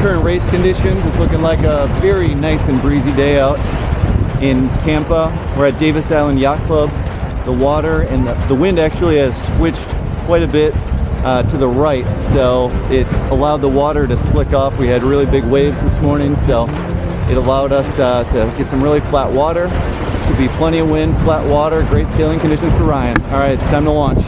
current race conditions. It's looking like a very nice and breezy day out in Tampa. We're at Davis Island Yacht Club. The water and the wind actually has switched quite a bit to the right, so it's allowed the water to slick off. We had really big waves this morning, so it allowed us to get some really flat water. Should be plenty of wind, flat water, great sailing conditions for Ryan. All right, it's time to launch.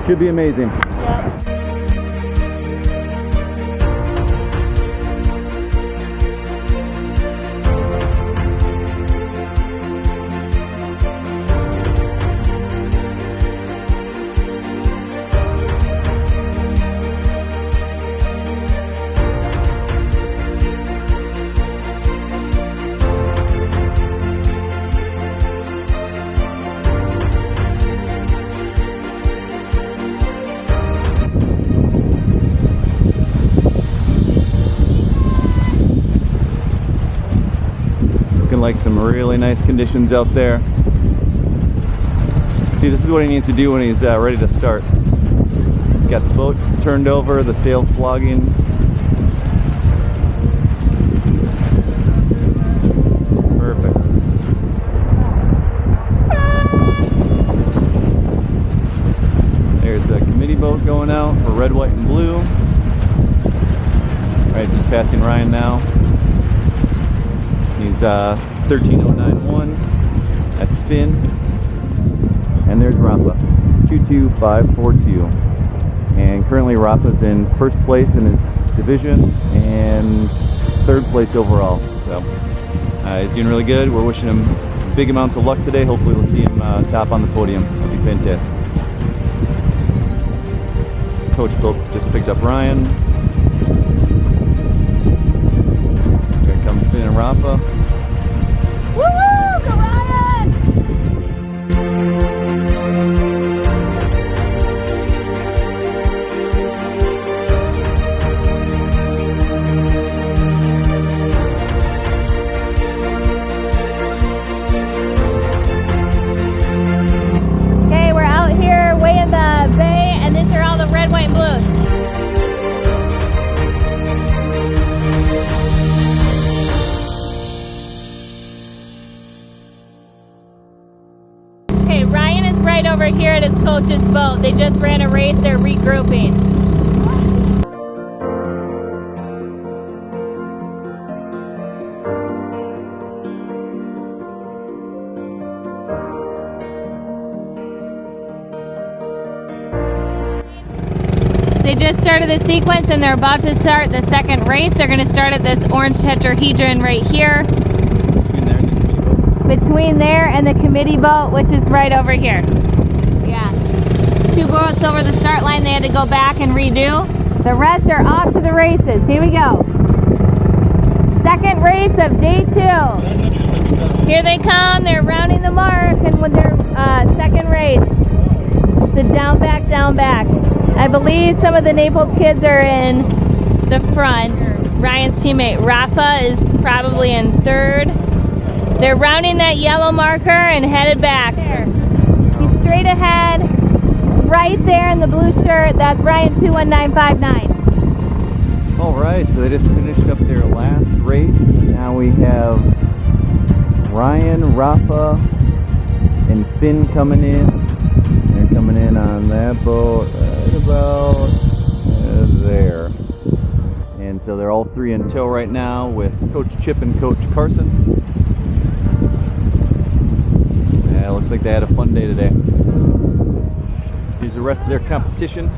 Should be amazing. Yep. Like some really nice conditions out there. See, this is what he needs to do when he's ready to start. He's got the boat turned over, the sail flogging. Perfect. There's a committee boat going out for red, white, and blue. All right, just passing Ryan now. He's 13091. That's Finn. And there's Rafa, 22542. And currently Rafa's in first place in his division and third place overall. So he's doing really good. We're wishing him big amounts of luck today. Hopefully we'll see him top on the podium. That'd be fantastic. Coach boat just picked up Ryan. Here comes Finn and Rafa. Woo-woo! Go Ryan! Okay, we're out here way in the bay, and these are all the red, white, and blues. Ryan is right over here at his coach's boat. They just ran a race, they're regrouping. They just started the sequence and they're about to start the second race. They're going to start at this orange tetrahedron right here. Between there and the committee boat, which is right over here. Yeah. 2 boats over the start line they had to go back and redo. The rest are off to the races. Here we go. Second race of day 2. Here they come. They're rounding the mark and with their second race. It's a down, back, down, back. I believe some of the Naples kids are in the front. Ryan's teammate Rafa is probably in third. They're rounding that yellow marker and headed back. There. He's straight ahead, right there in the blue shirt. That's Ryan 21959. All right, so they just finished up their last race. Now we have Ryan, Rafa, and Finn coming in. They're coming in on that boat right about there. And so they're all 3 in tow right now with Coach Chip and Coach Carson. Yeah, looks like they had a fun day today. Here's the rest of their competition.